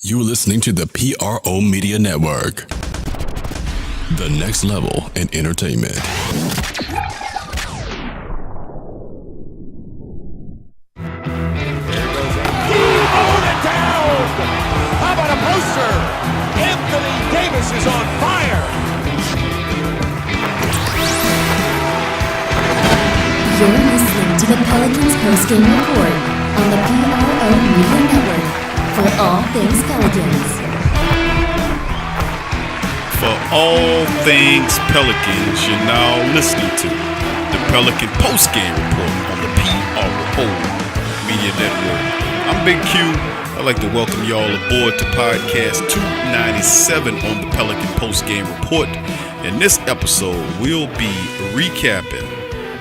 You're listening to the PRO Media Network. The next level in entertainment. How about a poster? Anthony Davis is on fire. You're listening to the Pelicans postgame report on the PRO Media Network for all things Pelicans. For all things Pelicans, you're now listening to the Pelican postgame report on the PRO Media Network. I'm Big Q. I'd like to welcome y'all aboard to podcast 297 on the Pelican postgame report. In this episode, we'll be recapping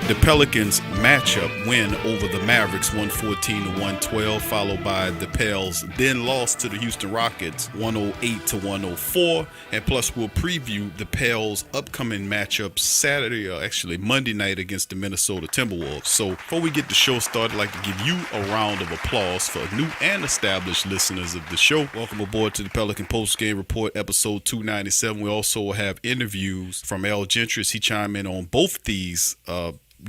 the Pelicans matchup win over the Mavericks 114-112, followed by the Pels then lost to the Houston Rockets 108-104, and plus we'll preview the Pels upcoming matchup Saturday, or actually Monday night against the Minnesota Timberwolves. So before we get the show started, I'd like to give you a round of applause for new and established listeners of the show. Welcome aboard to the Pelican Postgame Report episode 297. We also have interviews from Coach Gentry as he chimed in on both these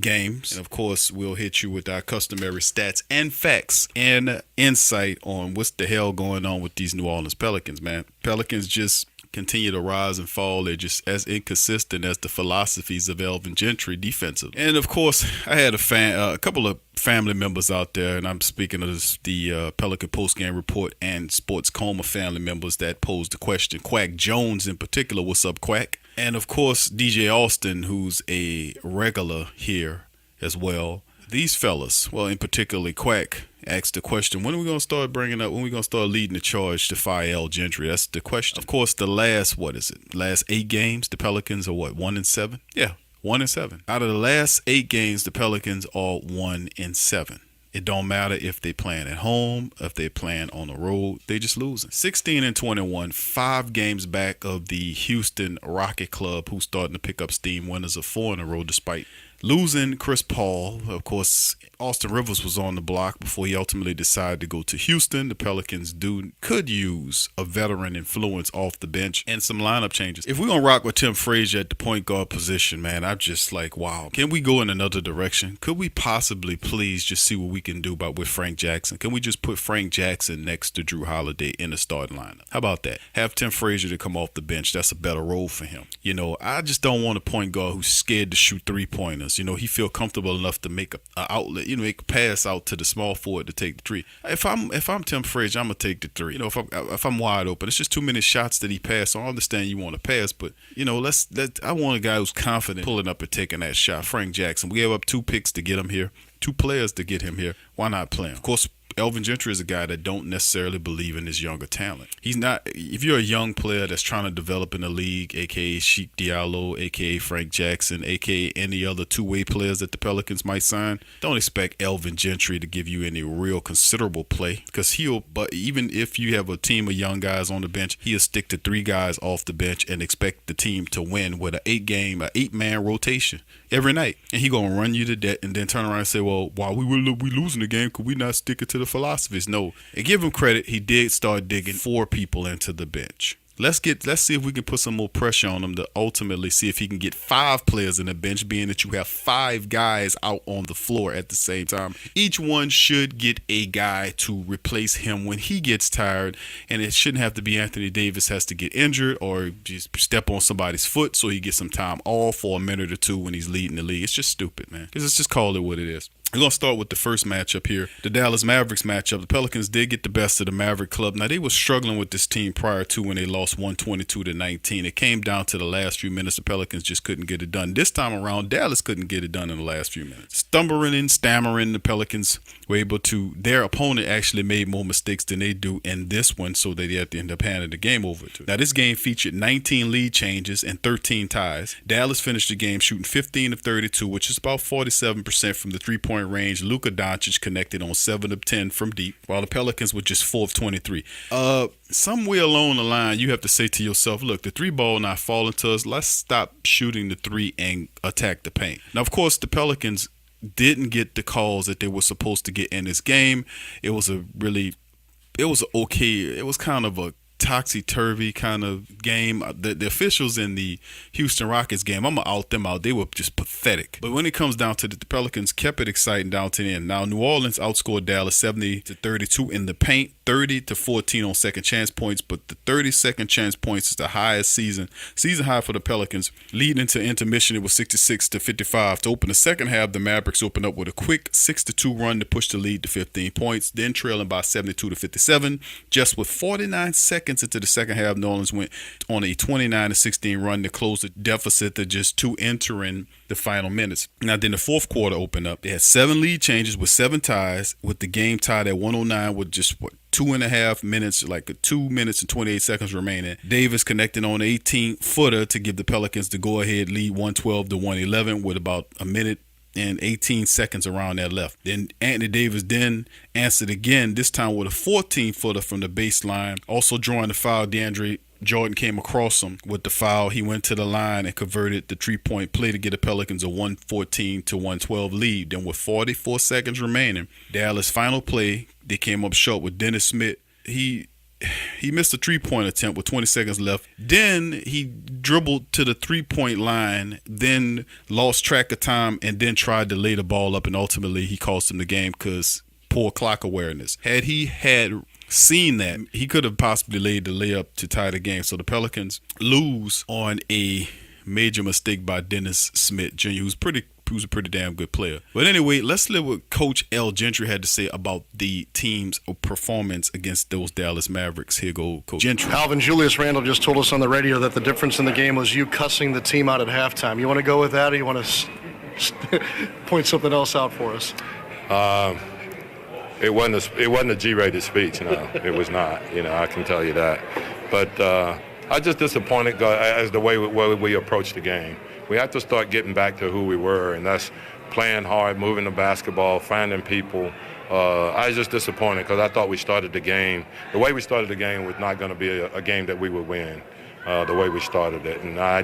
games, and of course we'll hit you with our customary stats and facts and insight on what's the hell going on with these New Orleans Pelicans, man. Pelicans just continue to rise and fall. They're just as inconsistent as the philosophies of Coach Gentry defensive. And of course, I had a couple of family members out there, and I'm speaking of the Pelican postgame report and Sports Coma family members that posed the question. Quack Jones in particular, what's up, Quack? And of course, DJ Austin, who's a regular here as well. These fellas, well, in particular, Quack asked the question, when are we going to start bringing up, when are we going to start leading the charge to fire Coach Gentry? That's the question. Of course, the last 8 games, the Pelicans are 1-7? Yeah, 1-7. Out of the last 8 games, the Pelicans are 1-7. It don't matter if they playing at home, if they playing on the road, they just losing. 16-21, 5 games back of the Houston Rocket Club, who's starting to pick up steam, winners of 4 in a row despite losing Chris Paul. Of course, Austin Rivers was on the block before he ultimately decided to go to Houston. The Pelicans could use a veteran influence off the bench and some lineup changes. If we're going to rock with Tim Frazier at the point guard position, man, I'm just like, wow. Can we go in another direction? Could we possibly please just see what we can do with Frank Jackson? Can we just put Frank Jackson next to Drew Holiday in the starting lineup? How about that? Have Tim Frazier to come off the bench. That's a better role for him. You know, I just don't want a point guard who's scared to shoot 3-pointers. You know, he feel comfortable enough to make an outlet, make a pass out to the small forward to take the 3. If I'm Tim Frazier, I'm gonna take the 3. You know, if I'm wide open, it's just too many shots that he passed. So I understand you want to pass, but I want a guy who's confident pulling up and taking that shot. Frank Jackson. We gave up 2 picks to get him here, 2 players to get him here. Why not play him? Of course, Coach Gentry is a guy that don't necessarily believe in his younger talent. He's not. If you're a young player that's trying to develop in the league, a.k.a. Sheik Diallo, a.k.a. Frank Jackson, a.k.a. any other two-way players that the Pelicans might sign, don't expect Coach Gentry to give you any real considerable play, because but even if you have a team of young guys on the bench, he'll stick to 3 guys off the bench and expect the team to win with an 8-man rotation every night. And he going to run you to death and then turn around and say, well, while we losing the game, could we not stick it to the philosophies? No. And give him credit, he did start digging 4 people into the bench. Let's see if we can put some more pressure on him to ultimately see if he can get 5 players in the bench, being that you have 5 guys out on the floor at the same time. Each one should get a guy to replace him when he gets tired, and it shouldn't have to be Anthony Davis has to get injured or just step on somebody's foot so he gets some time off for a minute or 2 when he's leading the league. It's just stupid, man. Let's just call it what it is. We're going to start with the first matchup here, the Dallas Mavericks matchup. The Pelicans did get the best of the Maverick club. Now, they were struggling with this team prior to when they lost 122-19. It came down to the last few minutes. The Pelicans just couldn't get it done. This time around, Dallas couldn't get it done in the last few minutes. Stumbling and stammering, the Pelicans were able to, their opponent actually made more mistakes than they do in this one, so they had to end up handing the game over to. Now, this game featured 19 lead changes and 13 ties. Dallas finished the game shooting 15 of 32, which is about 47% from the 3-point range. Luka Doncic connected on 7 of 10 from deep, while the Pelicans were just 4 of 23. Somewhere along the line, you have to say to yourself, look, the 3 ball not falling to us. Let's stop shooting the 3 and attack the paint. Now, of course, the Pelicans didn't get the calls that they were supposed to get in this game. It was a really it was okay. It was kind of a topsy-turvy kind of game. The officials in the Houston Rockets game, I'm going to out them out. They were just pathetic. But when it comes down to the Pelicans, kept it exciting down to the end. Now, New Orleans outscored Dallas 70-32 in the paint, 30-14 on second chance points, but the 30 second chance points is the highest season high for the Pelicans. Leading into intermission, it was 66-55. To open the second half, the Mavericks opened up with a quick 6-2 run to push the lead to 15 points, then trailing by 72-57. Just with 49 seconds into the second half, New Orleans went on a 29-16 run to close the deficit to just 2 entering the final minutes. Now, then the fourth quarter opened up. They had 7 lead changes with 7 ties, with the game tied at 109 with just 2.5 minutes, like 2 minutes and 28 seconds remaining. Davis connected on an 18-footer to give the Pelicans the go-ahead lead 112-111 with about a minute and 18 seconds around that left. Then Anthony Davis then answered again, this time with a 14-footer from the baseline. Also drawing the foul, DeAndre Jordan came across him with the foul. He went to the line and converted the 3-point play to get the Pelicans a 114-112 lead. Then with 44 seconds remaining, Dallas' final play, they came up short with Dennis Smith. He missed a 3-point attempt with 20 seconds left. Then he dribbled to the 3-point line, then lost track of time, and then tried to lay the ball up, and ultimately he cost him the game because poor clock awareness. Had he had seen that, he could have possibly laid the layup to tie the game. So the Pelicans lose on a major mistake by Dennis Smith Jr., who's a pretty damn good player. But anyway, let's live what Coach Gentry had to say about the team's performance against those Dallas Mavericks. Here go Coach Gentry. Alvin, Julius Randle just told us on the radio that the difference in the game was you cussing the team out at halftime. You want to go with that, or you want to point something else out for us? It wasn't a G-rated speech. No, it was not. I can tell you that. But I was just disappointed as the way we approached the game. We have to start getting back to who we were, and that's playing hard, moving the basketball, finding people. I was just disappointed because I thought we started the game. The way we started the game was not going to be a game that we would win, the way we started it. And I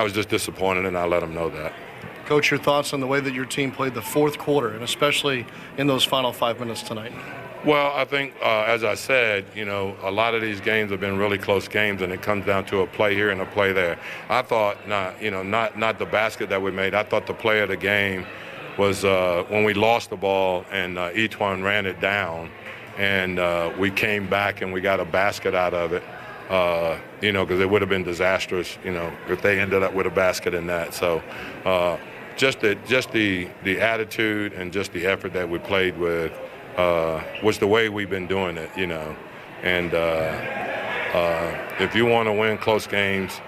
was just disappointed, and I let them know that. Coach, your thoughts on the way that your team played the fourth quarter, and especially in those final 5 minutes tonight? Well, I think, as I said, a lot of these games have been really close games, and it comes down to a play here and a play there. I thought, not the basket that we made. I thought the play of the game was when we lost the ball and each one ran it down, and we came back and we got a basket out of it. Because it would have been disastrous, if they ended up with a basket in that. So, just the attitude and just the effort that we played with. Was the way we've been doing it, And if you want to win close games,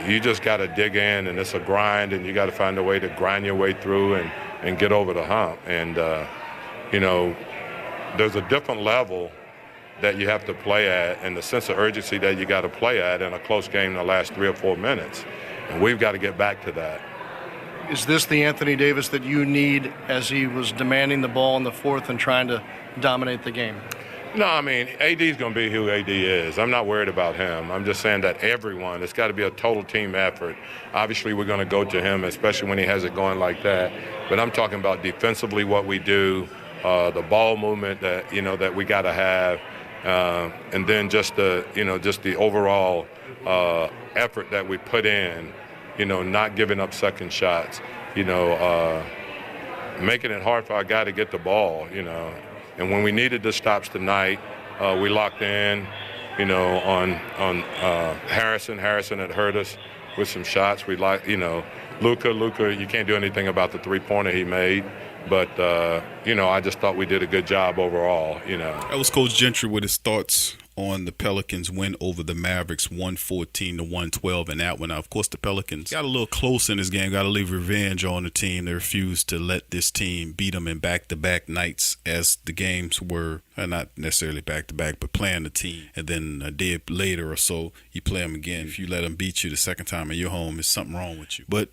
you just got to dig in, and it's a grind, and you got to find a way to grind your way through and get over the hump. And, there's a different level that you have to play at and the sense of urgency that you got to play at in a close game in the last 3 or 4 minutes. And we've got to get back to that. Is this the Anthony Davis that you need as he was demanding the ball in the fourth and trying to dominate the game? No, AD's going to be who AD is. I'm not worried about him. I'm just saying that it's got to be a total team effort. Obviously, we're going to go to him, especially when he has it going like that. But I'm talking about defensively what we do, the ball movement that we got to have, and then just the overall effort that we put in. Not giving up second shots, making it hard for our guy to get the ball, And when we needed the stops tonight, we locked in, on Harrison. Harrison had hurt us with some shots. We Luka, you can't do anything about the three-pointer he made. But, I just thought we did a good job overall, That was Coach Gentry with his thoughts on the Pelicans win over the Mavericks 114-112 in that one. Now, of course, the Pelicans got a little close in this game, got to leave revenge on the team. They refused to let this team beat them in back-to-back nights as the games were, not necessarily back-to-back, but playing the team. And then a day later or so, you play them again. If you let them beat you the second time in your home, there's something wrong with you. But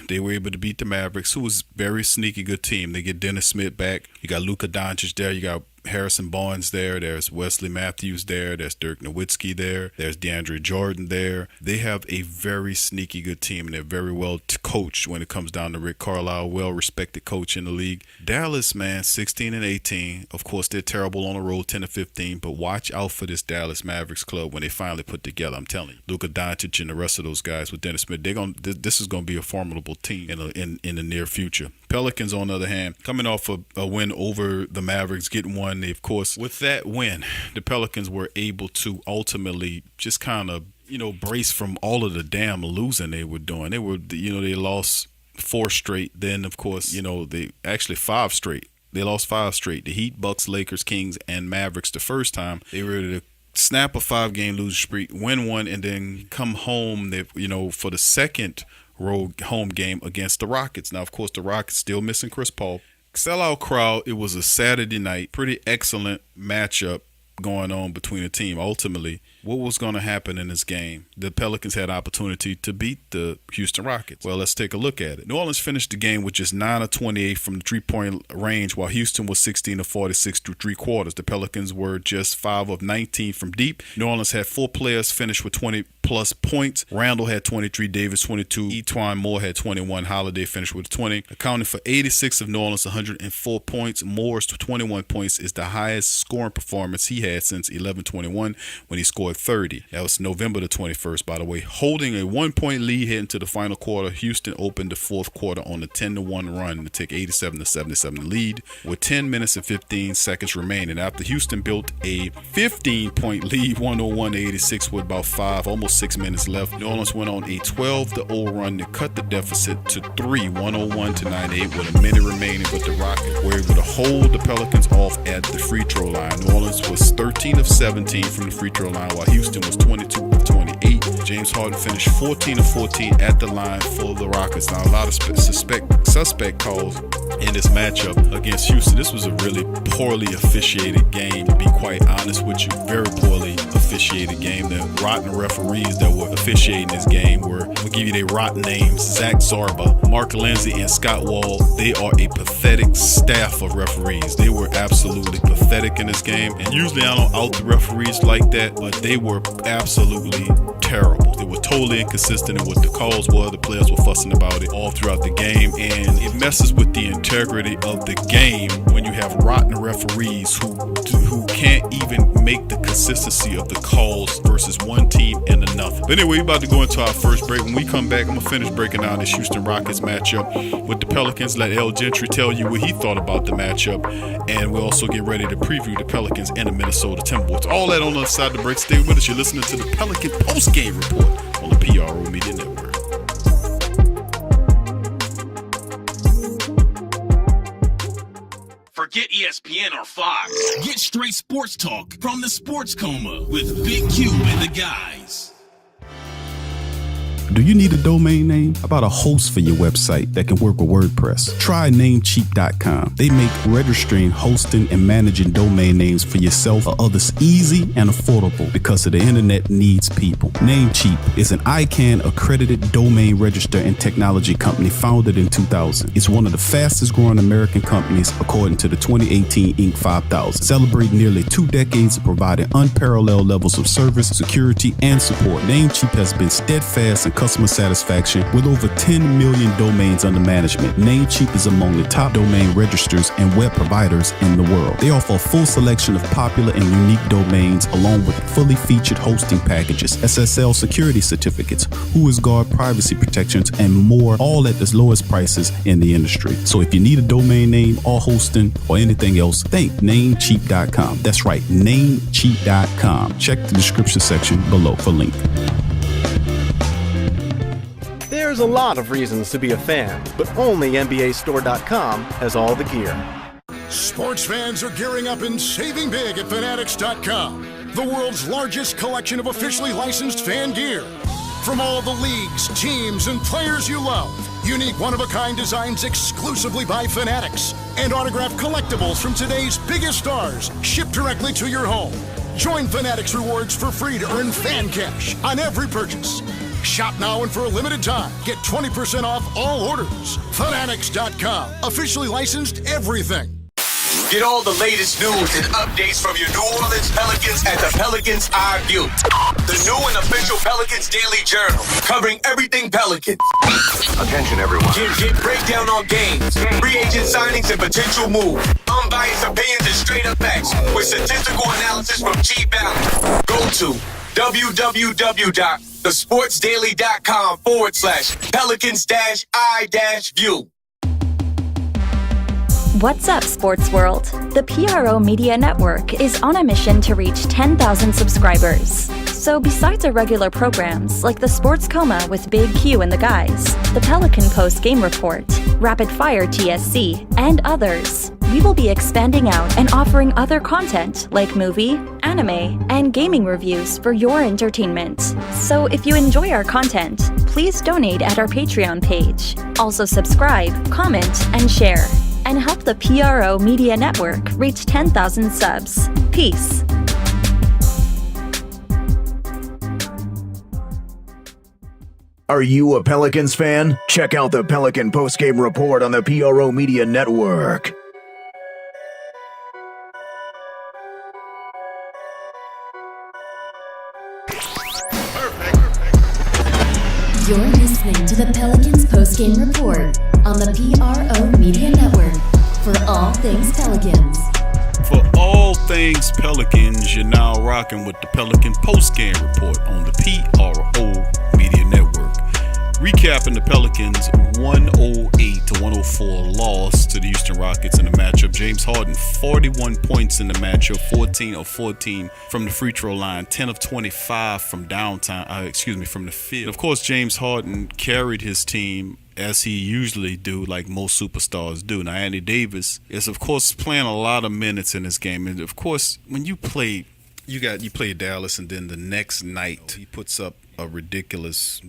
they were able to beat the Mavericks, who was a very sneaky good team. They get Dennis Smith back. You got Luka Doncic there. You got Harrison Barnes there. There's Wesley Matthews there. There's Dirk Nowitzki there. There's DeAndre Jordan there. They have a very sneaky good team, and they're very well coached when it comes down to Rick Carlisle, well-respected coach in the league. Dallas, man, 16-18. Of course, they're terrible on the road, 10-15, but watch out for this Dallas Mavericks club when they finally put together. I'm telling you, Luka Doncic and the rest of those guys with Dennis Smith, this is going to be a formidable team in the near future. Pelicans, on the other hand, coming off a win over the Mavericks, getting one. Of course, with that win, the Pelicans were able to ultimately just kind of, brace from all of the damn losing they were doing. They lost 4 straight. Then, of course, they actually 5 straight. They lost 5 straight. The Heat, Bucks, Lakers, Kings, and Mavericks the first time. They were able to snap a 5-game losing streak, win one, and then come home, for the second road home game against the Rockets. Now, of course, the Rockets still missing Chris Paul. Sellout crowd. It was a Saturday night. Pretty excellent matchup going on between the team. Ultimately, what was going to happen in this game? The Pelicans had opportunity to beat the Houston Rockets. Well, let's take a look at it. New Orleans finished the game with just 9 of 28 from the 3-point range, while Houston was 16 of 46 through 3 quarters. The Pelicans were just 5 of 19 from deep. New Orleans had 4 players finish with 20-plus points. Randall had 23, Davis 22, Etwan Moore had 21, Holiday finished with 20. Accounting for 86 of New Orleans' 104 points, Moore's 21 points is the highest scoring performance he had since 11-21 when he scored 30. That was November the 21st, by the way. Holding a 1-point lead heading to the final quarter, Houston opened the fourth quarter on a 10-1 run to take 87-77 lead with 10 minutes and 15 seconds remaining. After Houston built a 15-point lead, 101-86 with about almost 6 minutes left, New Orleans went on a 12-0 run to cut the deficit to 3, 101-98 with a minute remaining, but the Rockets were able to hold the Pelicans off at the free throw line. New Orleans was 13 of 17 from the free throw line, while Houston was 22 of 28. James Harden finished 14 of 14 at the line for the Rockets. Now, a lot of suspect calls in this matchup against Houston. This was a really poorly officiated game, to be quite honest with you. Very poorly officiated game. The rotten referees that were officiating this game were, I'll give you their rotten names: Zach Zarba, Mark Lindsay, and Scott Wall. They are a pathetic staff of referees. They were absolutely pathetic in this game. And usually I don't out the referees like that, but they were absolutely terrible. They were totally inconsistent in what the calls were. The players were fussing about it all throughout the game, and it messes with the integrity of the game when you have rotten referees who can't even make the consistency of the calls versus one team and another. But anyway, we're about to go into our first break. When we come back, I'm going to finish breaking down this Houston Rockets matchup with the Pelicans. Let L. Gentry tell you what he thought about the matchup, and we'll also get ready to preview the Pelicans and the Minnesota Timberwolves. All that on the other side of the break. Stay with us. You're listening to the Pelican Post-Game Report on the PRO Media Network. Forget ESPN or Fox. Get straight sports talk from the Sports Coma with Big Q and the guys. Do you need a domain name? How about a host for your website that can work with WordPress? Try Namecheap.com. They make registering, hosting, and managing domain names for yourself or others easy and affordable because the internet needs people. Namecheap is an ICANN accredited domain register and technology company founded in 2000. It's one of the fastest growing American companies according to the 2018 Inc. 5000. Celebrating nearly 2 decades of providing unparalleled levels of service, security, and support. Namecheap has been steadfast in customer satisfaction with over 10 million domains under management. Namecheap is among the top domain registers and web providers in the world. They offer a full selection of popular and unique domains along with fully featured hosting packages, SSL security certificates, WhoisGuard privacy protections, and more, all at the lowest prices in the industry. So if you need a domain name or hosting or anything else, think Namecheap.com. That's right, Namecheap.com. Check the description section below for link. There's a lot of reasons to be a fan, but only NBAStore.com has all the gear. Sports fans are gearing up and saving big at Fanatics.com, the world's largest collection of officially licensed fan gear. From all the leagues, teams, and players you love, unique one-of-a-kind designs exclusively by Fanatics, and autographed collectibles from today's biggest stars shipped directly to your home. Join Fanatics Rewards for free to earn fan cash on every purchase. Shop now and for a limited time, get 20% off all orders. Fanatics.com, officially licensed everything. Get all the latest news and updates from your New Orleans Pelicans at the Pelicans Eye View, the new and official Pelicans Daily Journal, covering everything Pelicans. Attention, everyone. Get breakdown on games, free agent signings and potential moves, unbiased opinions and straight up facts with statistical analysis from G Balance. Go to www.thesportsdaily.com/Pelicans-I-View. What's up, Sports World? The PRO Media Network is on a mission to reach 10,000 subscribers. So besides our regular programs like the Sports Coma with Big Q and the guys, the Pelican Post Game Report, Rapid Fire TSC, and others, we will be expanding out and offering other content like movie, anime, and gaming reviews for your entertainment. So if you enjoy our content, please donate at our Patreon page. Also subscribe, comment, and share. And help the PRO Media Network reach 10,000 subs. Peace. Are you a Pelicans fan? Check out the Pelican Postgame Report on the PRO Media Network. You're listening to the Pelicans Postgame Report on the PRO Media Network for all things Pelicans. For all things Pelicans, you're now rocking with the Pelican Postgame Report on the PRO Media Network. Recapping the Pelicans' 108-104 loss to the Houston Rockets in the matchup. James Harden, 41 points in the matchup, 14 of 14 from the free throw line, 10 of 25 from downtown, from the field. Of course, James Harden carried his team as he usually do, like most superstars do. Now, Anthony Davis is, of course, playing a lot of minutes in this game. And, of course, when you play Dallas, and then the next night he puts up a ridiculous,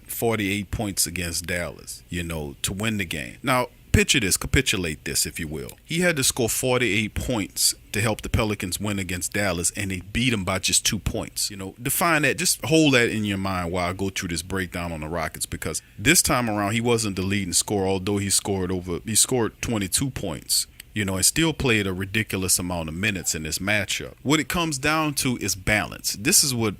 48 points against Dallas, to win the game. Now, picture this, capitulate this, if you will. He had to score 48 points to help the Pelicans win against Dallas, and they beat him by just 2 points. Define that, just hold that in your mind while I go through this breakdown on the Rockets, because this time around he wasn't the leading scorer, although he scored 22 points. And still played a ridiculous amount of minutes in this matchup. What it comes down to is balance. This is what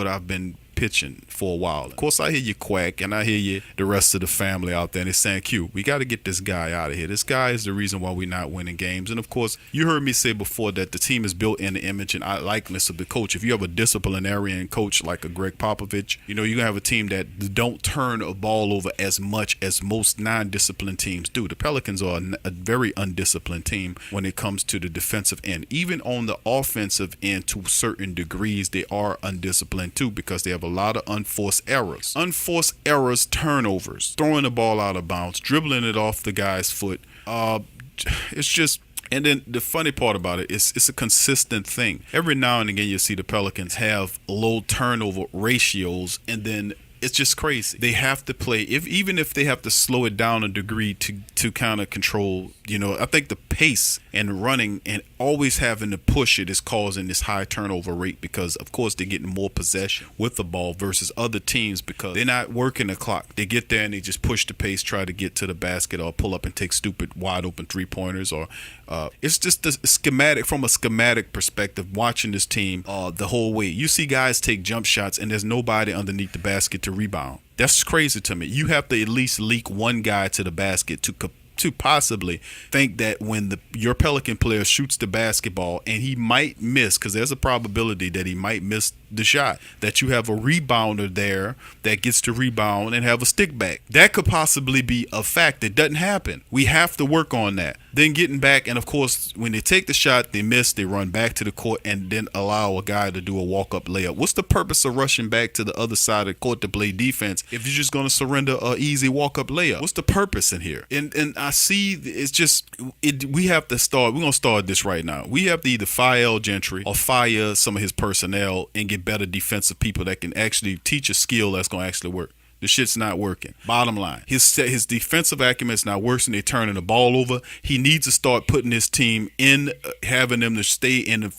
I've been pitching for a while. Of course, I hear you quack, and I hear you, the rest of the family out there, and they're saying, Q, we got to get this guy out of here. This guy is the reason why we're not winning games. And of course, you heard me say before that the team is built in the image and likeness of the coach. If you have a disciplinarian coach like a Greg Popovich, you're going to have a team that don't turn a ball over as much as most non-disciplined teams do. The Pelicans are a very undisciplined team when it comes to the defensive end. Even on the offensive end, to certain degrees, they are undisciplined too, because they have a lot of unforced errors, turnovers, throwing the ball out of bounds, dribbling it off the guy's foot. It's just, and then the funny part about it is it's a consistent thing. Every now and again you see the Pelicans have low turnover ratios, and then it's just crazy. They have to play, even if they have to slow it down a degree to kind of control, I think the pace and running and always having to push it is causing this high turnover rate, because of course they're getting more possession with the ball versus other teams, because they're not working the clock. They get there and they just push the pace, try to get to the basket or pull up and take stupid wide open 3-pointers, or it's just the schematic, from a schematic perspective, watching this team the whole way. You see guys take jump shots and there's nobody underneath the basket to rebound. That's crazy to me. You have to at least leak one guy to the basket to possibly think that when your Pelican player shoots the basketball and he might miss, because there's a probability that he might miss the shot, that you have a rebounder there that gets to rebound and have a stick back. That could possibly be a fact. It doesn't happen. We have to work on that. Then getting back, and of course, when they take the shot, they miss, they run back to the court and then allow a guy to do a walk-up layup. What's the purpose of rushing back to the other side of the court to play defense if you're just going to surrender an easy walk-up layup? What's the purpose in here? And I see it's just, we have to start, we're going to start this right now. We have to either fire Gentry or fire some of his personnel and get better defensive people that can actually teach a skill that's going to actually work. The shit's not working. Bottom line, his defensive acumen is not worse, and they're turning the ball over. He needs to start putting his team in, having them to stay in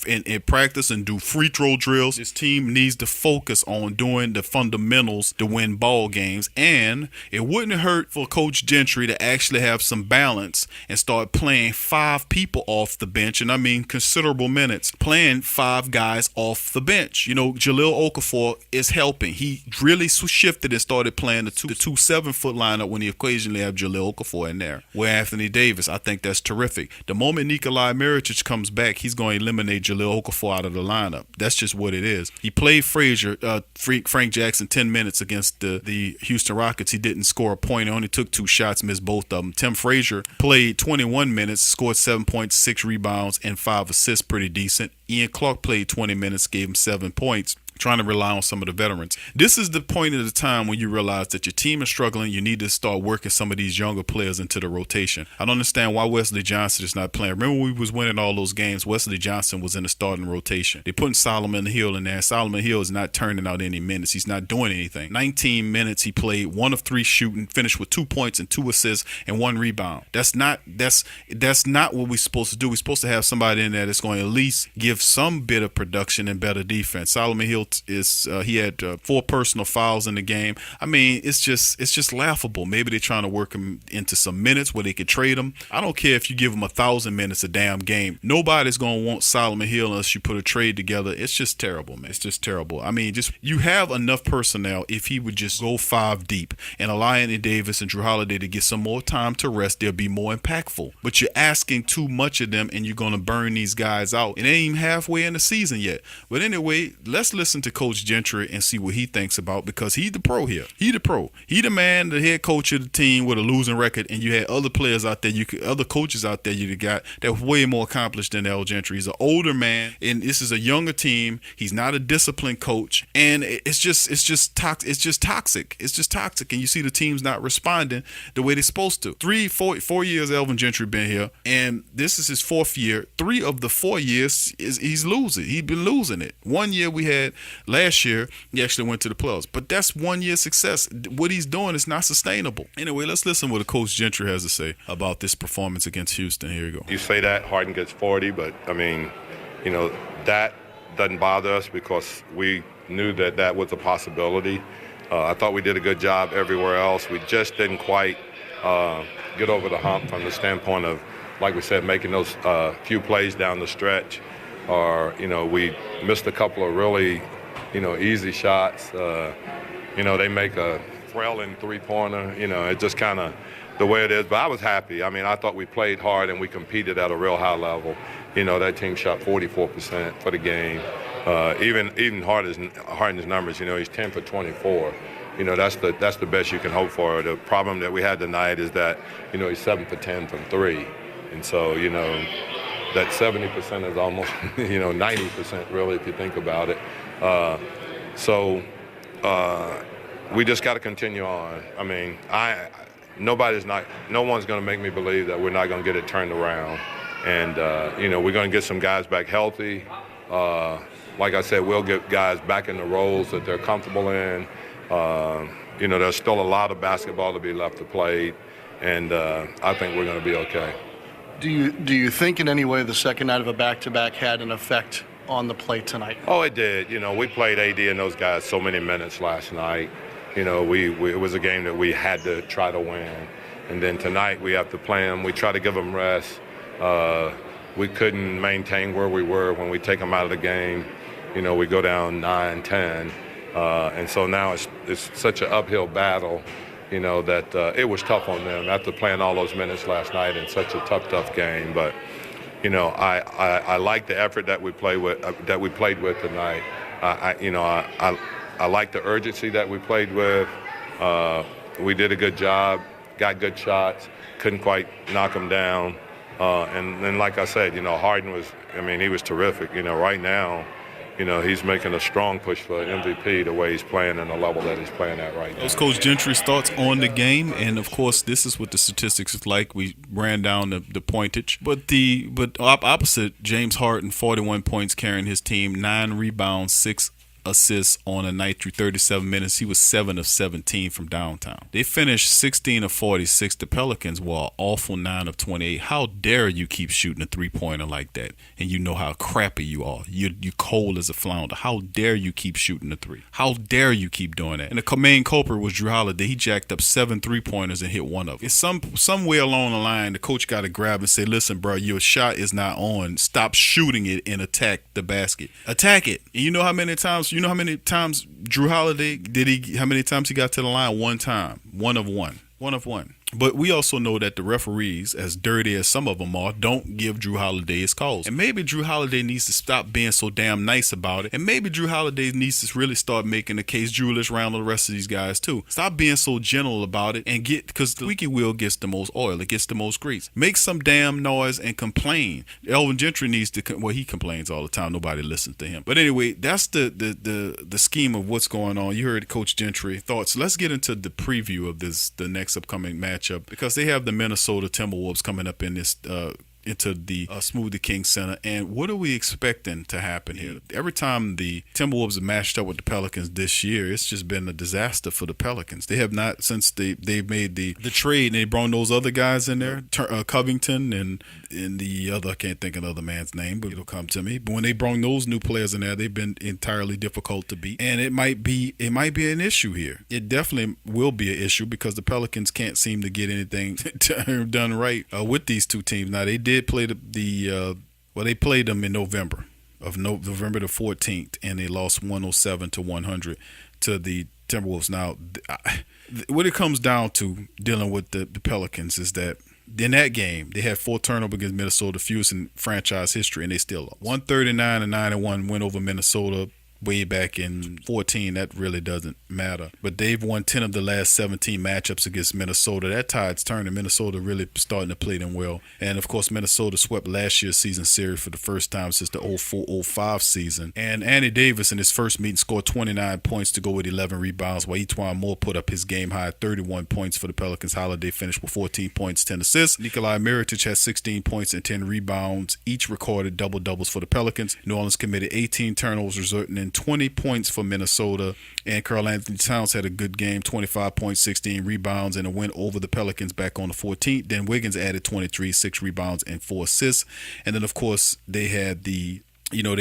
practice and do free throw drills. His team needs to focus on doing the fundamentals to win ball games, and it wouldn't hurt for Coach Gentry to actually have some balance and start playing 5 people off the bench, and I mean considerable minutes, playing 5 guys off the bench. You know, Jahlil Okafor is helping. He really shifted and started playing the 2 7-foot lineup when he occasionally have Jahlil Okafor in there. Where Anthony Davis, I think that's terrific. The moment Nikolai Mirotic comes back, he's going to eliminate Jahlil Okafor out of the lineup. That's just what it is. He played Frank Jackson 10 minutes against the Houston Rockets. He didn't score a point. He only took 2 shots, missed both of them. Tim Frazier played 21 minutes, scored 7.6 rebounds and 5 assists, pretty decent. Ian Clark played 20 minutes, gave him 7 points. Trying to rely on some of the veterans. This is the point of the time when you realize that your team is struggling. You need to start working some of these younger players into the rotation. I don't understand why Wesley Johnson is not playing. Remember when we was winning all those games, Wesley Johnson was in the starting rotation. They're putting Solomon Hill in there. Solomon Hill is not turning out any minutes. He's not doing anything. 19 minutes he played, 1 of 3 shooting, finished with 2 points and 2 assists and 1 rebound. That's not what we're supposed to do. We're supposed to have somebody in there that's going to at least give some bit of production and better defense. Solomon Hill he had 4 personal fouls in the game. I mean, it's just laughable. Maybe they're trying to work him into some minutes where they could trade him. I don't care if you give him 1,000 minutes a damn game. Nobody's gonna want Solomon Hill unless you put a trade together. It's just terrible, man. It's just terrible. I mean, you have enough personnel if he would just go 5 deep and allow Anthony Davis and Drew Holiday to get some more time to rest. They'll be more impactful. But you're asking too much of them, and you're gonna burn these guys out. It ain't even halfway in the season yet. But anyway, let's listen to Coach Gentry and see what he thinks about, because he's the pro here. He the pro. He the man, the head coach of the team with a losing record, and you had other players out there, other coaches out there you got that were way more accomplished than L. Gentry. He's an older man, and this is a younger team. He's not a disciplined coach, and it's just toxic. It's just toxic, and you see the team's not responding the way they're supposed to. 4 years Elvin Gentry been here, and this is his 4th year. 3 of the 4 years he's losing. He's been losing it. 1 year we had last year, he actually went to the playoffs. But that's 1 year success. What he's doing is not sustainable. Anyway, let's listen to what Coach Gentry has to say about this performance against Houston. Here you go. You say that Harden gets 40, but, I mean, you know, that doesn't bother us because we knew that was a possibility. I thought we did a good job everywhere else. We just didn't quite get over the hump from the standpoint of, like we said, making those few plays down the stretch. Or, you know, we missed a couple of really, you know, easy shots. You know, they make a trailing 3-pointer. You know, it's just kind of the way it is. But I was happy. I mean, I thought we played hard and we competed at a real high level. You know, that team shot 44% for the game. Even Harden's numbers, you know, he's 10 for 24. You know, that's the best you can hope for. The problem that we had tonight is that, you know, he's 7 for 10 from 3. And so, you know, that 70% is almost, you know, 90% really if you think about it. We just got to continue on. I mean, no one's going to make me believe that we're not going to get it turned around. And, you know, we're going to get some guys back healthy. Like I said, we'll get guys back in the roles that they're comfortable in. You know, there's still a lot of basketball to be left to play, and I think we're going to be okay. Do you think in any way the second night of a back-to-back had an effect on the play tonight? Oh, it did. You know, we played AD and those guys so many minutes last night. You know, it was a game that we had to try to win. And then tonight we have to play them. We try to give them rest. We couldn't maintain where we were when we take them out of the game. You know, we go down 9-10. And so now it's such an uphill battle, you know, that it was tough on them after playing all those minutes last night in such a tough game. But, you know, I like the effort that we played with tonight. I like the urgency that we played with. We did a good job, got good shots, couldn't quite knock them down. And then, like I said, you know, Harden he was terrific. You know, right now, you know, he's making a strong push for MVP the way he's playing and the level that he's playing at right now. Those Coach Gentry's thoughts on the game, and of course, this is what the statistics is like. We ran down the pointage, but opposite, James Harden, 41 points carrying his team, 9 rebounds, 6 assists on a night through 37 minutes. He was 7 of 17 from downtown. They finished 16 of 46. The Pelicans were an awful 9 of 28. How dare you keep shooting a three-pointer like that? And you know how crappy you are. You're cold as a flounder. How dare you keep shooting a three? How dare you keep doing that? And the main culprit was Drew Holiday. He jacked up 7 three-pointers and hit one of them. It's somewhere along the line, the coach got to grab and say, listen, bro, your shot is not on. Stop shooting it and attack the basket. Attack it. And you know how many times Drew Holiday how many times he got to the line? One time. One of one. But we also know that the referees, as dirty as some of them are, don't give Drew Holiday his calls. And maybe Drew Holiday needs to stop being so damn nice about it. And maybe Drew Holiday needs to really start making the case Julius Randle and the rest of these guys too. Stop being so gentle about it and because the squeaky wheel gets the most oil. It gets the most grease. Make some damn noise and complain. Elvin Gentry needs to, he complains all the time. Nobody listens to him. But anyway, that's the scheme of what's going on. You heard Coach Gentry thoughts. Let's get into the preview of the next upcoming matchup, because they have the Minnesota Timberwolves coming up in this into the Smoothie King Center. And what are we expecting to happen here? Every time the Timberwolves have matched up with the Pelicans this year, it's just been a disaster for the Pelicans. They have not, since they've made the trade and they brought those other guys in there, Covington and the other, I can't think of the other man's name, but it'll come to me. But when they brought those new players in there, they've been entirely difficult to beat. And it might be an issue here. It definitely will be an issue because the Pelicans can't seem to get anything done right with these two teams. Now, they did play they played them in November the 14th, and they lost 107-100 to the Timberwolves. Now, what it comes down to dealing with the Pelicans is that in that game, they had 4 turnovers against Minnesota, fewest in franchise history, and they still lost. 139-91 win over Minnesota way back in 14. That really doesn't matter. But they've won 10 of the last 17 matchups against Minnesota. That tide's turning. Minnesota really starting to play them well. And, of course, Minnesota swept last year's season series for the first time since the 04-05 season. And Anthony Davis in his first meeting scored 29 points to go with 11 rebounds, while Etuan Moore put up his game-high 31 points for the Pelicans. Holiday finished with 14 points, 10 assists. Nikolai Mirotic had 16 points and 10 rebounds. Each recorded double-doubles for the Pelicans. New Orleans committed 18 turnovers, resulting in 20 points for Minnesota, and Karl Anthony Towns had a good game, 25 points, 16 rebounds, and a win over the Pelicans back on the 14th. Then Wiggins added 23, 6 rebounds, and 4 assists. And then, of course, they had they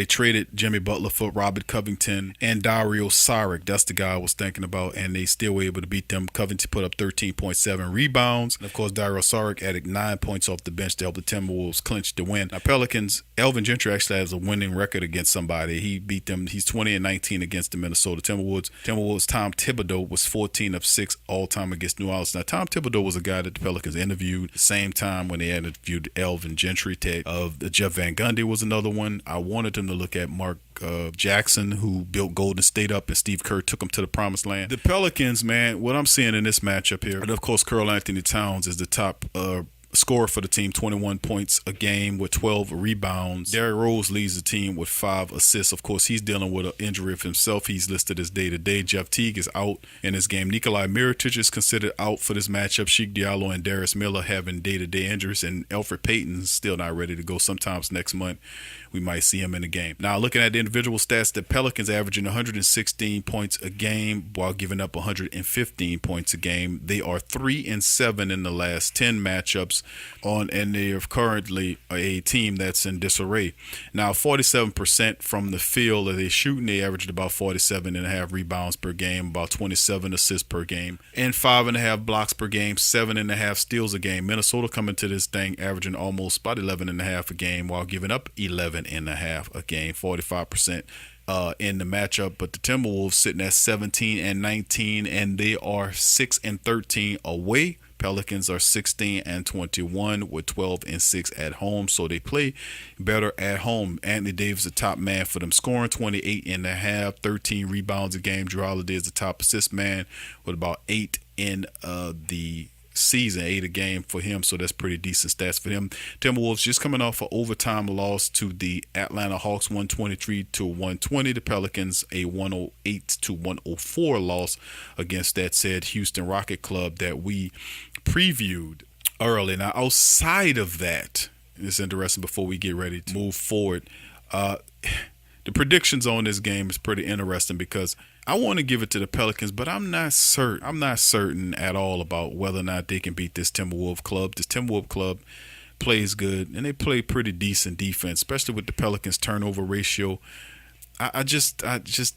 traded Jimmy Butler for Robert Covington and Dario Saric. That's the guy I was thinking about, and they still were able to beat them. Covington put up 13.7 rebounds. And, of course, Dario Saric added 9 points off the bench to help the Timberwolves clinch the win. Now, Pelicans, Elvin Gentry actually has a winning record against somebody. He beat them. He's 20-19 against the Minnesota Timberwolves. Tom Thibodeau was 14 of 6 all-time against New Orleans. Now, Tom Thibodeau was a guy that the Pelicans interviewed the same time when they interviewed Elvin Gentry. Jeff Van Gundy was another one. I wanted them to look at Mark Jackson, who built Golden State up, and Steve Kerr took them to the promised land. The Pelicans, man, what I'm seeing in this matchup here, and of course, Karl Anthony Towns is the top scorer for the team, 21 points a game with 12 rebounds. Derrick Rose leads the team with 5 assists. Of course, he's dealing with an injury of himself. He's listed as day-to-day. Jeff Teague is out in this game. Nikolai Mirotic is considered out for this matchup. Sheik Diallo and Darius Miller having day-to-day injuries, and Elfrid Payton's still not ready to go. Sometimes next month we might see him in the game. Now, looking at the individual stats, the Pelicans averaging 116 points a game while giving up 115 points a game. They are 3-7 in the last 10 matchups and they are currently a team that's in disarray. Now, 47% from the field that they shooting, they averaged about 47.5 rebounds per game, about 27 assists per game, and 5.5 blocks per game, 7.5 steals a game. Minnesota coming to this thing averaging almost about 11.5 a game while giving up 11.5 a game, 45% in the matchup. But the Timberwolves sitting at 17-19, and they are 6-13 away. Pelicans are 16-21 with 12-6 at home, so they play better at home. Anthony Davis, the top man for them, scoring 28.5, 13 rebounds a game. Drew Holiday is the top assist man with about 8 in the season, 8 a game for him, so that's pretty decent stats for him. Timberwolves just coming off an overtime loss to the Atlanta Hawks, 123-120. The Pelicans a 108-104 loss against that said Houston Rocket club that we previewed early. Now, outside of that, it's interesting before we get ready to move forward, The predictions on this game is pretty interesting because I want to give it to the Pelicans, but I'm not certain. I'm not certain at all about whether or not they can beat this Timberwolves club. This Timberwolves club plays good, and they play pretty decent defense, especially with the Pelicans' turnover ratio. I just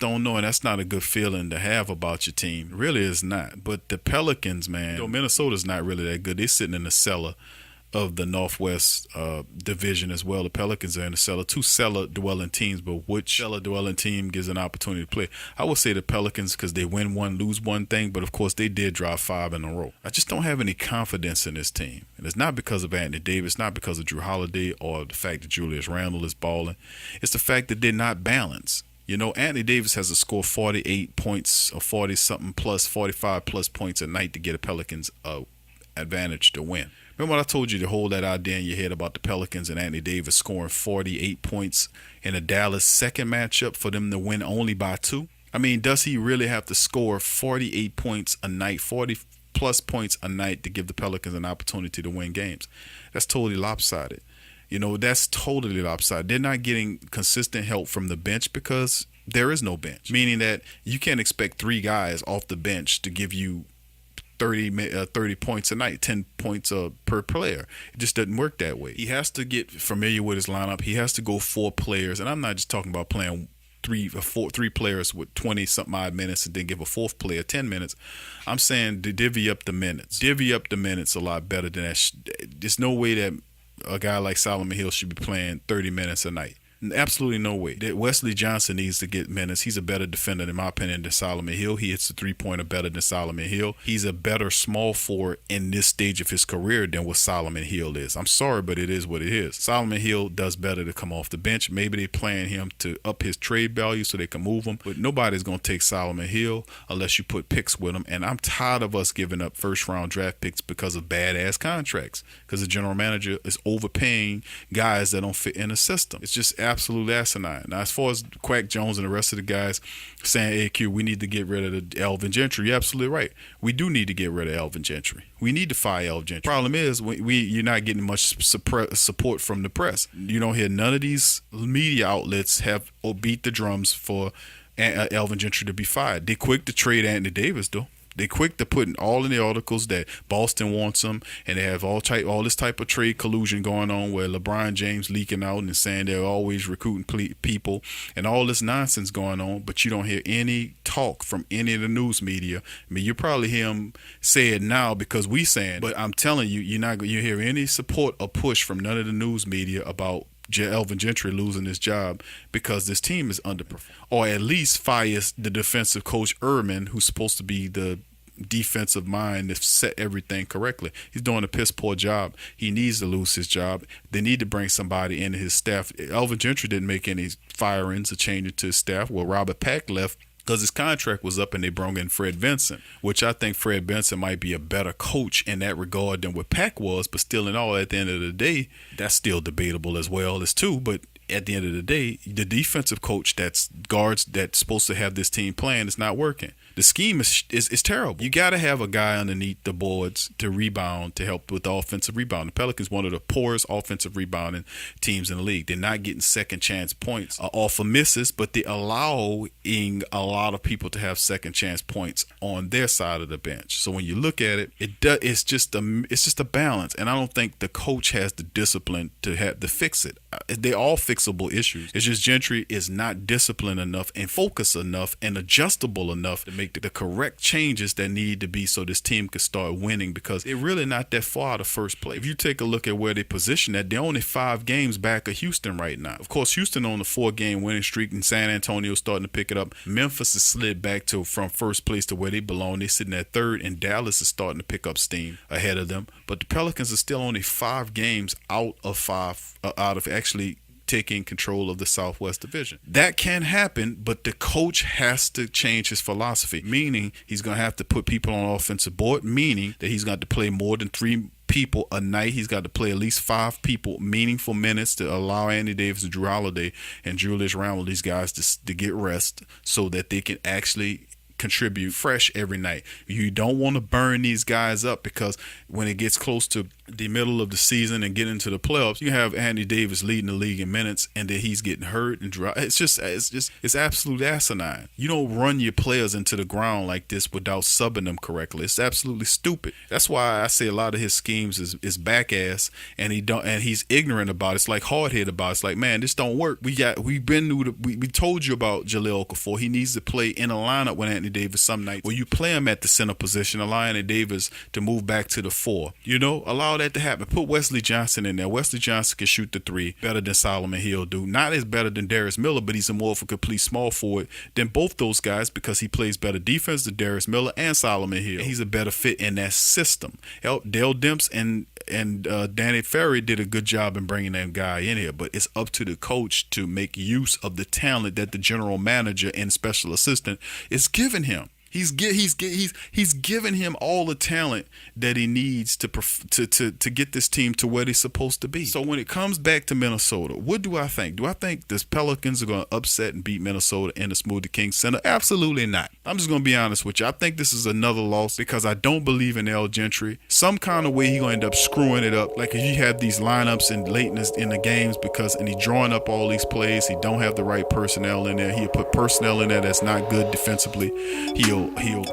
don't know, and that's not a good feeling to have about your team. It really is not. But the Pelicans, man, Minnesota's not really that good. They're sitting in the cellar of the Northwest division as well. The Pelicans are in the cellar. Two cellar-dwelling teams, but which cellar-dwelling team gives an opportunity to play? I would say the Pelicans because they win one, lose one thing, but of course they did drop 5 in a row. I just don't have any confidence in this team. And it's not because of Anthony Davis, not because of Drew Holiday or the fact that Julius Randle is balling. It's the fact that they're not balanced. You know, Anthony Davis has to score 48 points or 40-something plus, 45-plus points a night to get a Pelicans advantage to win. Remember what I told you to hold that idea in your head about the Pelicans and Anthony Davis scoring 48 points in a Dallas second matchup for them to win only by 2? I mean, does he really have to score 48 points a night, 40-plus points a night to give the Pelicans an opportunity to win games? That's totally lopsided. You know, that's totally lopsided. They're not getting consistent help from the bench because there is no bench, meaning that you can't expect 3 guys off the bench to give you 30 points a night, 10 points per player. It just doesn't work that way. He has to get familiar with his lineup. He has to go 4 players, and I'm not just talking about playing three players with 20-something odd minutes and then give a 4th player 10 minutes. I'm saying to divvy up the minutes. Divvy up the minutes a lot better than that. There's no way that a guy like Solomon Hill should be playing 30 minutes a night. Absolutely no way. Wesley Johnson needs to get minutes. He's a better defender, in my opinion, than Solomon Hill. He hits the 3-pointer better than Solomon Hill. He's a better small forward in this stage of his career than what Solomon Hill is. I'm sorry, but it is what it is. Solomon Hill does better to come off the bench. Maybe they're playing him to up his trade value so they can move him. But nobody's going to take Solomon Hill unless you put picks with him. And I'm tired of us giving up first-round draft picks because of badass contracts. Because the general manager is overpaying guys that don't fit in the system. It's just absolutely asinine. Now, as far as Quack Jones and the rest of the guys saying, hey, Q, we need to get rid of Elvin Gentry, you're absolutely right. We do need to get rid of Elvin Gentry. We need to fire Elvin Gentry. Problem is, you're not getting much support from the press. You don't hear none of these media outlets have or beat the drums for Elvin Gentry to be fired. They're quick to trade Anthony Davis, though. They're quick to put all in the articles that Boston wants him, and they have all this type of trade collusion going on where LeBron James leaking out and saying they're always recruiting people and all this nonsense going on, but you don't hear any talk from any of the news media. I mean, you probably hear them say it now because we saying, but I'm telling you, you hear any support or push from none of the news media about Elvin Gentry losing his job because this team is underperforming, or at least fires the defensive coach Ehrman, who's supposed to be the defensive mind to set everything correctly. He's doing a piss poor job. He needs to lose his job. They need to bring somebody into his staff. Elvin Gentry didn't make any firings or changes to his staff. Well, Robert Pack left because his contract was up and they brought in Fred Vinson, which I think Fred Vinson might be a better coach in that regard than what Pack was, but still in all, at the end of the day, that's still debatable as well as too, but at the end of the day, the defensive coach that's supposed to have this team playing is not working. The scheme is terrible. You got to have a guy underneath the boards to rebound, to help with the offensive rebound. The Pelicans one of the poorest offensive rebounding teams in the league. They're not getting second chance points off of misses, but they're allowing a lot of people to have second chance points on their side of the bench. So when you look at it, it's just a balance, and I don't think the coach has the discipline to fix it. They're all fixable issues. It's just Gentry is not disciplined enough and focused enough and adjustable enough to make the correct changes that need to be so this team can start winning, because they're really not that far out of first place. If you take a look at where they position at, they're only 5 games back of Houston right now. Of course, Houston on a 4-game winning streak, and San Antonio starting to pick it up. Memphis has slid back from first place to where they belong. They're sitting at 3rd, and Dallas is starting to pick up steam ahead of them. But the Pelicans are still only 5 games out of actually taking control of the Southwest Division. That can happen, but the coach has to change his philosophy, meaning he's going to have to put people on offensive board, meaning that he's got to play more than 3 people a night. He's got to play at least 5 people meaningful minutes to allow Andy Davis and Drew Holiday and Julius Randle, these guys, to get rest so that they can actually contribute fresh every night. You don't want to burn these guys up, because when it gets close to the middle of the season and get into the playoffs, you have Anthony Davis leading the league in minutes, and then he's getting hurt and dry. It's absolute asinine. You don't run your players into the ground like this without subbing them correctly. It's absolutely stupid. That's why I say a lot of his schemes is back ass, and he's ignorant about it. It's like hard headed about it. It's like, man, this don't work. We told you about Jahlil Okafor. He needs to play in a lineup with Anthony Davis some nights where you play him at the center position, allow Anthony Davis to move back to the 4. Allow that to happen. Put Wesley Johnson in there. Wesley Johnson can shoot the 3 better than Solomon Hill do. Not as better than Darius Miller, but he's a more of a complete small forward than both those guys because he plays better defense than Darius Miller and Solomon Hill. And he's a better fit in that system. Dale Demps and Danny Ferry did a good job in bringing that guy in here, but it's up to the coach to make use of the talent that the general manager and special assistant is giving him. He's given him all the talent that he needs to get this team to where they're supposed to be. So when it comes back to Minnesota, what do I think? Do I think the Pelicans are going to upset and beat Minnesota in the Smoothie King Center? Absolutely not. I'm just going to be honest with you. I think this is another loss because I don't believe in L. Gentry. Some kind of way he's going to end up screwing it up. Like if you have these lineups and lateness in the games and he's drawing up all these plays, he don't have the right personnel in there. He'll put personnel in there that's not good defensively. He'll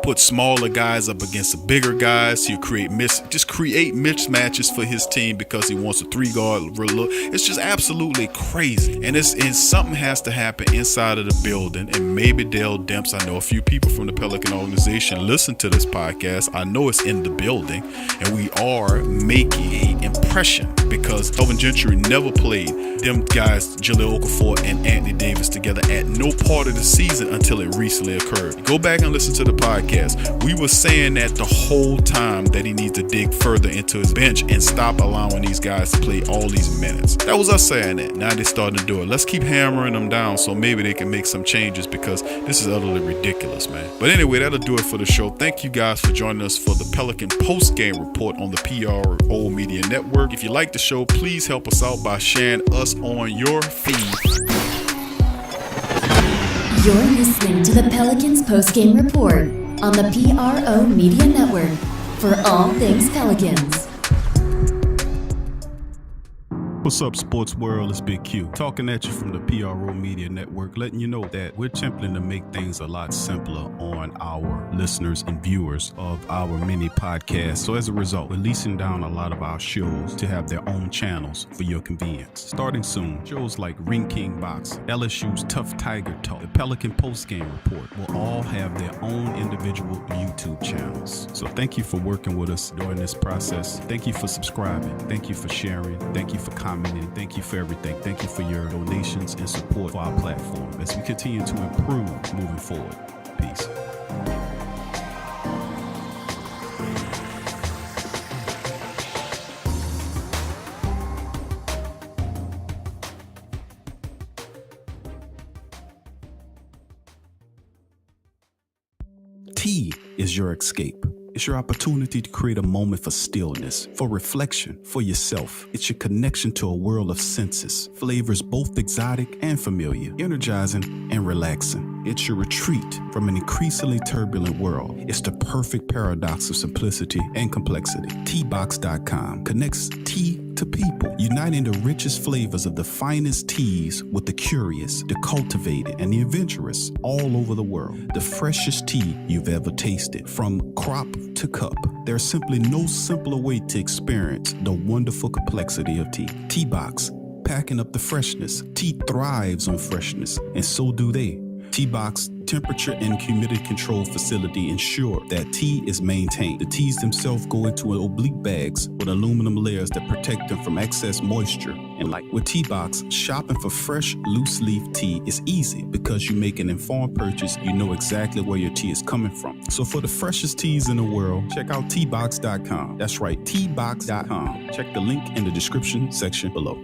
put smaller guys up against the bigger guys. He'll create mismatches for his team because he wants a 3-guard look. It's just absolutely crazy. And something has to happen inside of the building. And maybe Dale Demps, I know a few people from the Pelican organization listen to this podcast. I know it's in the building. And we are making an impression because Elvin Gentry never played them guys, Jahlil Okafor and Anthony Davis, together at no part of the season until it recently occurred. Go back and listen to the podcast. We were saying that the whole time that he needs to dig further into his bench and stop allowing these guys to play all these minutes. That was us saying that. Now they're starting to do it. Let's keep hammering them down so maybe they can make some changes because this is utterly ridiculous, man. But anyway, that'll do it for the show. Thank you guys for joining us for the Pelican post-game report on the PRO Media Network. If you like the show, please help us out by sharing us on your feed. You're listening to the Pelicans post-game report on the PRO Media Network for all things Pelicans. What's up, sports world? It's Big Q talking at you from the PRO Media Network, letting you know that we're attempting to make things a lot simpler on our listeners and viewers of our mini podcast. So as a result, we're leasing down a lot of our shows to have their own channels for your convenience. Starting soon, shows like Ring King Boxing, LSU's Tough Tiger Talk, the Pelican Postgame Report will all have their own individual YouTube channels. So thank you for working with us during this process. Thank you for subscribing. Thank you for sharing. Thank you for commenting. Thank you for everything. Thank you for your donations and support for our platform as we continue to improve moving forward. Peace. Tea is your escape. It's your opportunity to create a moment for stillness, for reflection, for yourself. It's your connection to a world of senses, flavors both exotic and familiar, energizing and relaxing. It's your retreat from an increasingly turbulent world. It's the perfect paradox of simplicity and complexity. Teabox.com connects tea to people, uniting the richest flavors of the finest teas with the curious, the cultivated, and the adventurous all over the world. The freshest tea you've ever tasted, from crop to cup. There's simply no simpler way to experience the wonderful complexity of tea. Teabox, packing up the freshness. Tea thrives on freshness, and so do they. Teabox temperature and humidity control facility ensure that tea is maintained. The teas themselves go into oblique bags with aluminum layers that protect them from excess moisture and light. With Teabox, shopping for fresh, loose leaf tea is easy because you make an informed purchase. You know exactly where your tea is coming from. So for the freshest teas in the world, check out Teabox.com. That's right, Teabox.com. Check the link in the description section below.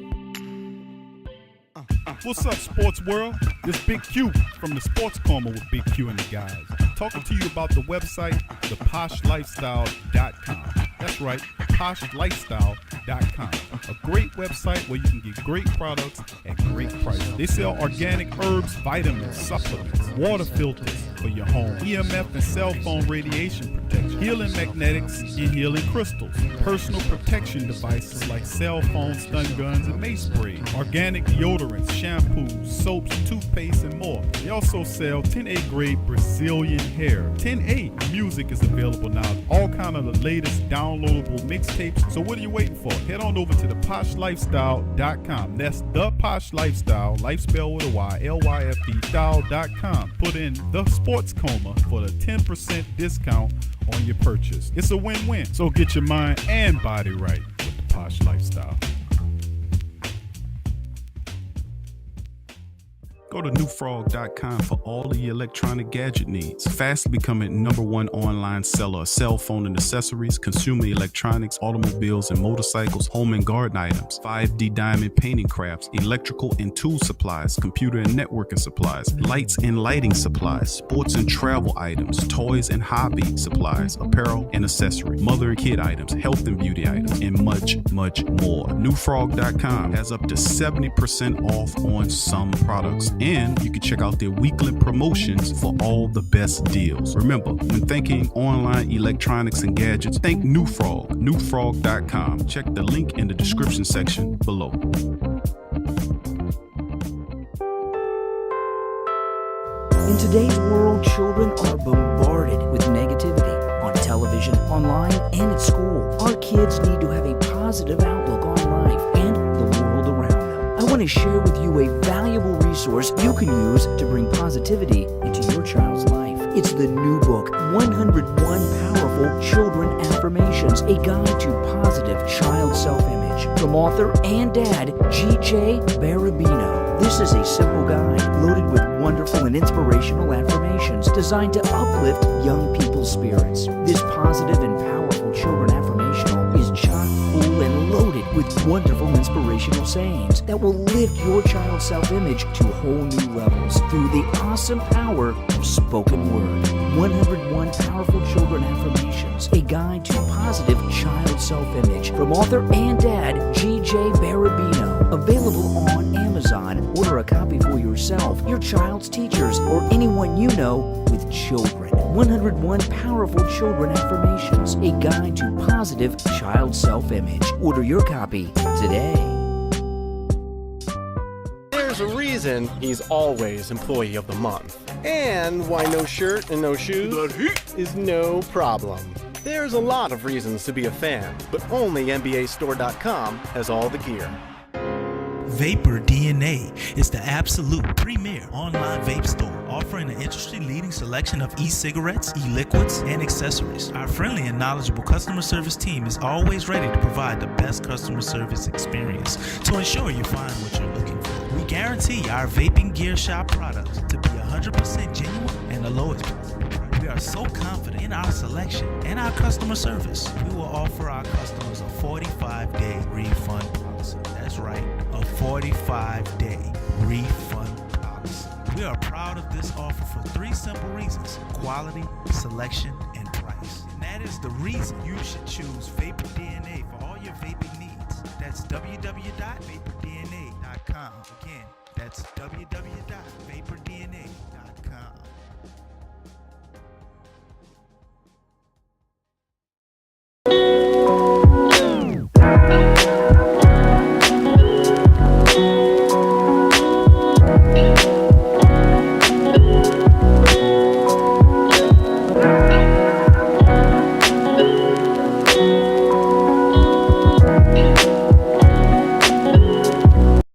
What's up, sports world? This Big Q from the Sports Coma with Big Q and the guys. Talking to you about the website, theposhlifestyle.com. That's right, poshlifestyle.com. A great website where you can get great products at great prices. They sell organic herbs, vitamins, supplements, water filters for your home, EMF and cell phone radiation protection, healing magnetics, and healing crystals, personal protection devices like cell phones, stun guns, and mace spray, organic deodorants, shampoos, soaps, toothpaste, and more. They also sell 10A grade Brazilian hair. 10A music is available now. All kind of the latest downloadable mixtapes. So what are you waiting for? Head on over to theposhlifestyle.com. That's The Posh Lifestyle, life spelled with a Y, LYFE, style.com. Put in The Sports Coma for the 10% discount on your purchase. It's a win-win. So get your mind and body right with The Posh Lifestyle. Go to newfrog.com for all of your electronic gadget needs. Fast becoming #1 online seller of cell phone and accessories, consumer electronics, automobiles and motorcycles, home and garden items, 5D diamond painting crafts, electrical and tool supplies, computer and networking supplies, lights and lighting supplies, sports and travel items, toys and hobby supplies, apparel and accessory, mother and kid items, health and beauty items, and much, much more. Newfrog.com has up to 70% off on some products. And you can check out their weekly promotions for all the best deals. Remember, when thinking online electronics and gadgets, think New Frog. Newfrog.com. Check the link in the description section below. In today's world, children are bombarded with negativity on television, online, and at school. Our kids need to have a positive outlook on life and the world around them. I want to share with you a valuable resource you can use to bring positivity into your child's life. It's the new book, 101 Powerful Children Affirmations, a guide to positive child self-image, from author and dad, G.J. Barabino. This is a simple guide loaded with wonderful and inspirational affirmations designed to uplift young people's spirits. This positive and powerful children affirmational is chock full and loaded with wonderful inspirational sayings that will lift your child's self-image to whole new levels through the awesome power of spoken word. 101 Powerful Children Affirmations, a guide to positive child self-image, from author and dad, G.J. Barabino. Available on Amazon. Order a copy for yourself, your child's teachers, or anyone you know with children. 101 Powerful Children Affirmations, a guide to positive child self-image. Order your copy today. There's a reason he's always Employee of the Month. And why no shirt and no shoes is no problem. There's a lot of reasons to be a fan, but only NBAstore.com has all the gear. Vapor DNA is the absolute premier online vape store, offering an industry-leading selection of e-cigarettes, e-liquids, and accessories. Our friendly and knowledgeable customer service team is always ready to provide the best customer service experience to ensure you find what you're looking for. We guarantee our vaping gear shop products to be 100% genuine and the lowest price. We are so confident in our selection and our customer service. We will offer our customers a 45-day refund policy. That's right, a 45-day refund policy. We are proud of this offer for 3 simple reasons: quality, selection, and price. And that is the reason you should choose Vapor DNA for all your vaping needs. That's www.vapordna.com. Again, that's www.vapordna.com.